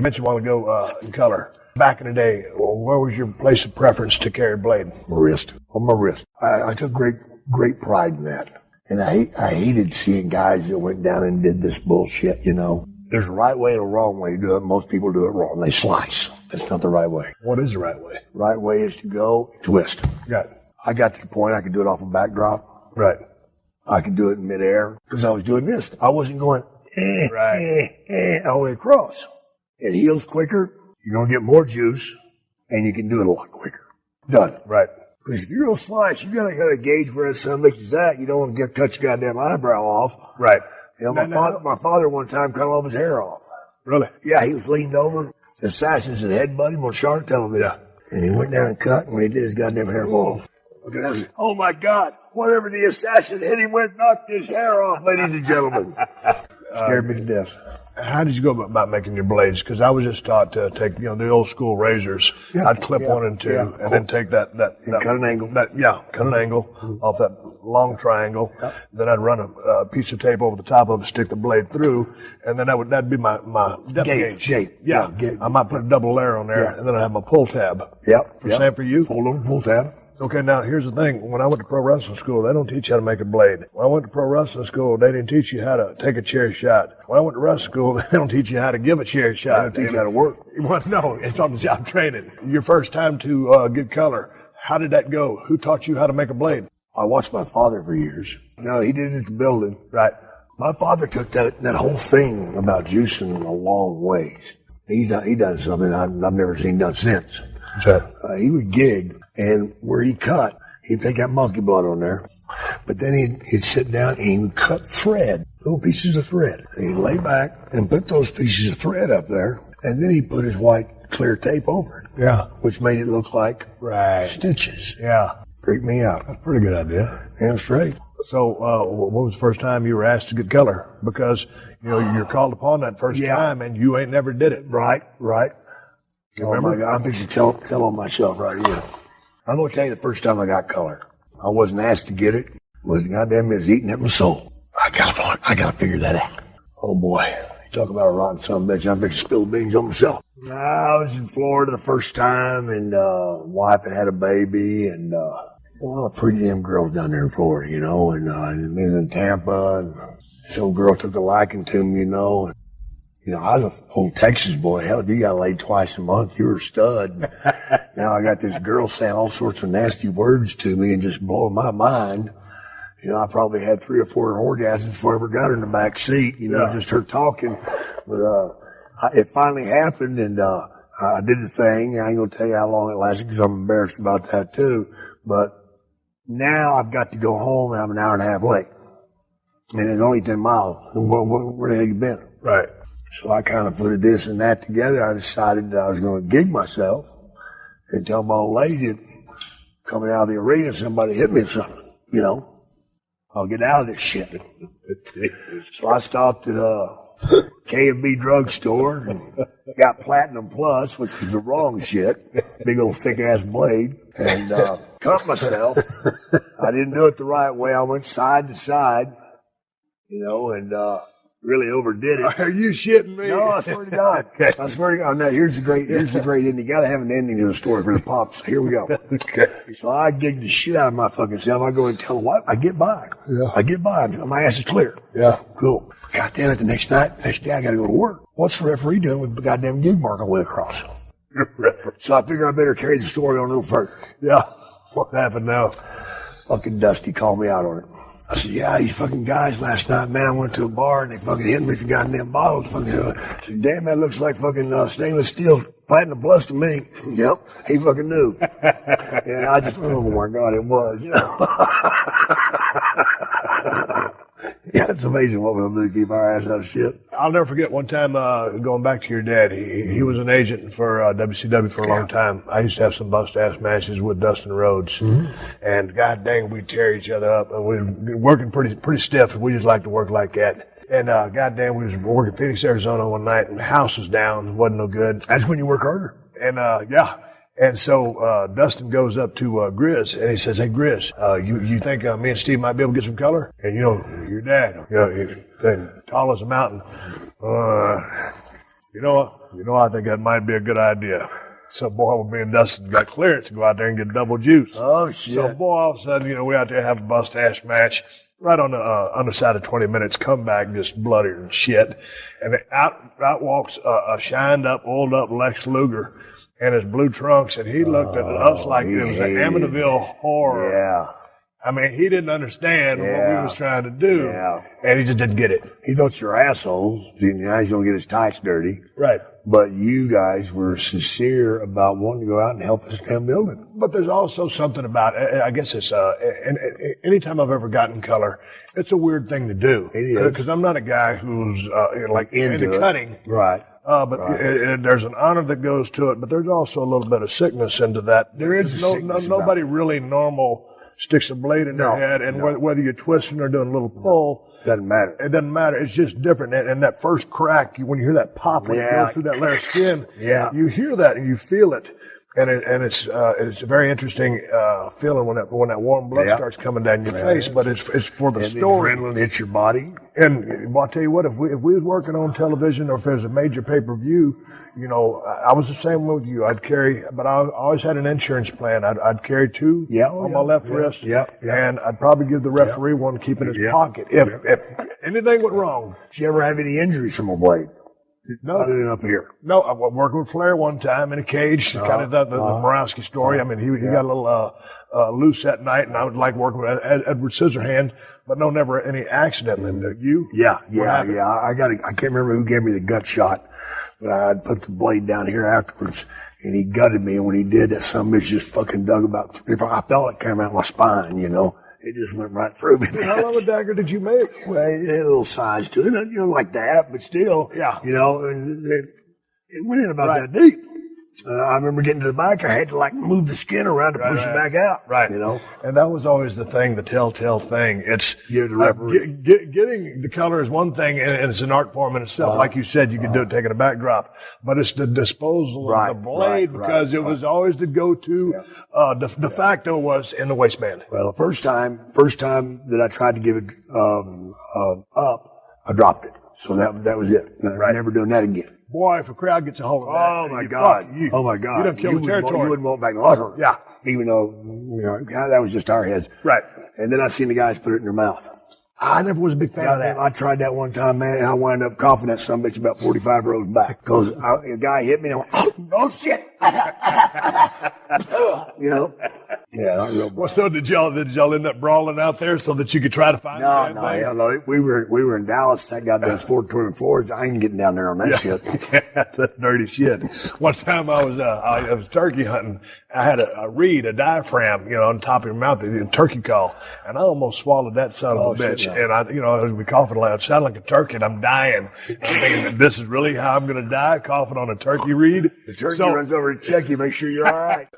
You mentioned a while ago in color. Back in the day, where was your place of preference to carry a blade? My wrist. On my wrist. I took great pride in that. And I hated seeing guys that went down and did this bullshit, you know. There's a right way and a wrong way to do it. Most people do it wrong. They slice. That's not the right way. What is the right way? Right way is to go twist. Got it. I got to the point I could do it off a backdrop. Right. I could do it in midair because I was doing this. I wasn't going right. All the way across. It heals quicker. You're going to get more juice, and you can do it a lot quicker. Done. Right. Because if you're going to slice, you got to gauge where that son bitch is at. You don't want to cut your goddamn eyebrow off. Right. You know, my father one time cut all of his hair off. Really? Yeah, he was leaned over. The assassins had headbutted him on Shark Television. Yeah. And he went down and cut, and when he did, his goddamn hair fall off. Okay, oh my God, whatever the assassin hit him with knocked his hair off, ladies and gentlemen. Scared me to death. How did you go about making your blades? Because I was just taught to take, the old school razors. Yeah, I'd clip one and two, and then take that cut an angle. Cut an angle off that long triangle. Yeah. Then I'd run a piece of tape over the top of it, stick the blade through, and then that'd be my depth gauge. Yeah, I might put a double layer on there, and then I'd have my pull tab. Yep. Same for you? Full tab. Okay, now here's the thing. When I went to pro wrestling school, they don't teach you how to make a blade. When I went to pro wrestling school, they didn't teach you how to take a chair shot. When I went to wrestling school, they don't teach you how to give a chair shot. They don't teach you how to work. Well, no, it's on the job training. Your first time to get color, how did that go? Who taught you how to make a blade? I watched my father for years. No, he did it at the building. Right. My father took that whole thing about juicing a long ways. He done something I've never seen done since. He would gig, and where he cut, he'd take that monkey blood on there, but then he'd sit down and he'd cut thread, little pieces of thread. And he'd lay back and put those pieces of thread up there, and then he'd put his white clear tape over it. Yeah. Which made it look like stitches. Yeah. Freaked me out. That's a pretty good idea. Damn straight. So, what was the first time you were asked to get color? Because, you're called upon that first time, and you ain't never did it. Right. You remember? My God, I'm fixing to tell on myself right here. I'm going to tell you the first time I got color. I wasn't asked to get it. It was goddamn it was eating at my soul. I gotta figure that out. Oh boy. You talk about a rotten son of a bitch. I'm fixing to spill the beans on myself. I was in Florida the first time, and wife had a baby, and a lot of pretty damn girls down there in Florida, and in Tampa, and some girl took a liking to me, I was an old Texas boy. Hell, if you got laid twice a month, you were a stud. Now I got this girl saying all sorts of nasty words to me and just blowing my mind. I probably had 3 or 4 orgasms before I ever got her in the back seat, just her talking. But it finally happened, and I did the thing. I ain't going to tell you how long it lasted because I'm embarrassed about that too. But now I've got to go home, and I'm an hour and a half late. And it's only 10 miles. Where the hell you been? Right. So I kind of put this and that together. I decided that I was going to gig myself and tell my old lady that coming out of the arena, somebody hit me or something, I'll get out of this shit. So I stopped at a K&B drugstore and got Platinum Plus, which was the wrong shit, big old thick-ass blade, and cut myself. I didn't do it the right way. I went side to side, and really overdid it. Are you shitting me? No, I swear to God. Okay. I swear to God. Now, here's the great ending. You gotta have an ending to the story for the pops. Here we go. Okay. So I gigged the shit out of my fucking self. I go and tell them what? I get by. Yeah. I get by. My ass is clear. Yeah. Cool. God damn it, the next day I gotta go to work. What's the referee doing with the goddamn gig mark I went across? So I figure I better carry the story on a little further. Yeah. What happened now? Fucking Dusty called me out on it. I said, yeah, these fucking guys last night, man, I went to a bar and they fucking hit me with the goddamn bottles. I said, damn, that looks like fucking stainless steel Platinum Plus to me. Yep, he fucking knew. And I just, oh my God, it was, Yeah, it's amazing what we'll do to keep our ass out of shit. I'll never forget one time going back to your dad. He was an agent for WCW for a long time. I used to have some bust-ass matches with Dustin Rhodes. Mm-hmm. And god dang, we'd tear each other up. And we were working pretty stiff. We just like to work like that. And god damn, we was working Phoenix, Arizona one night, and the house was down. Wasn't no good. That's when you work harder. And yeah. And so Dustin goes up to Grizz, and he says, hey, Grizz, you think me and Steve might be able to get some color? And, your dad, he's tall as a mountain. You know what? You know, I think that might be a good idea. So, boy, me and Dustin got clearance to go out there and get double juice. Oh, shit. So, boy, all of a sudden, you know, we out there have a bust-ass match. Right on the underside of 20 minutes, come back just bloodier than shit. And out walks a shined up, oiled up Lex Luger in his blue trunks, and he looked at us like it was an Amityville horror. Yeah. I mean, he didn't understand what we was trying to do, and he just didn't get it. He thought you're assholes. Now he's going to get his tights dirty. Right. But you guys were sincere about wanting to go out and help us damn building. But there's also something about, I guess it's, anytime I've ever gotten color, it's a weird thing to do. It is. Because I'm not a guy who's, like, into cutting. Right. But there's an honor that goes to it, but there's also a little bit of sickness into that. There is nobody really normal sticks a blade in their head, and whether you're twisting or doing a little pull, doesn't matter. It doesn't matter. It's just different. And that first crack, when you hear that pop when it goes through that layer of skin, you hear that and you feel it. And it's a very interesting feeling when that warm blood starts coming down your face. But it's for the story. The adrenaline hits your body. And I'll tell you what, if we was working on television or if there's a major pay-per-view, you know, I was the same with you. I'd carry, but I always had an insurance plan. I'd carry two on my left wrist, and I'd probably give the referee one, keep in his pocket. If anything went wrong. Did you ever have any injuries from a blade? No. Other than up here. No, I was working with Flair one time in a cage, kind of the Borowski story. I mean, he got a little loose that night, and I would like working with Edward Scissorhands, but no, never any accident. And you? Yeah. I can't remember who gave me the gut shot, but I'd put the blade down here afterwards, and he gutted me, and when he did, that son of a bitch just fucking dug about 3 I felt it come out my spine, you know. It just went right through me. How long a dagger did you make? Well, it had a little size to it, you know, like that, but still, you know, and it went in about that deep. I remember getting to the back, I had to like move the skin around to push it back out. Right. You know? And that was always the thing, the telltale thing. It's the referee. Getting the color is one thing, and it's an art form in itself. Like you said, you can do it taking a backdrop. But it's the disposal of the blade, because it was always the go-to. De facto was in the waistband. Well, the first time that I tried to give it up, I dropped it. So that was it. I'm never doing that again. Boy, if a crowd gets a hold of that, oh my God, you done killed the territory. You wouldn't want back in the locker room. Yeah, even though you know that was just our heads. Right. And then I seen the guys put it in their mouth. I never was a big fan of that. I tried that one time, man, and I wound up coughing that son of a bitch about 45 rows back because a guy hit me and I went, oh shit, you know. Yeah, not real. Well, so did y'all end up brawling out there so that you could try to find No. We were in Dallas. That goddamn sport touring floors. I ain't getting down there on that shit. That's dirty shit. One time I was turkey hunting. I had a reed, a diaphragm, you know, on top of your mouth, a turkey call, and I almost swallowed that son of a bitch. And I was coughing loud, sounded like a turkey, and I'm dying. And I'm thinking, this is really how I'm going to die, coughing on a turkey reed. The turkey runs over to check you, make sure you're all right.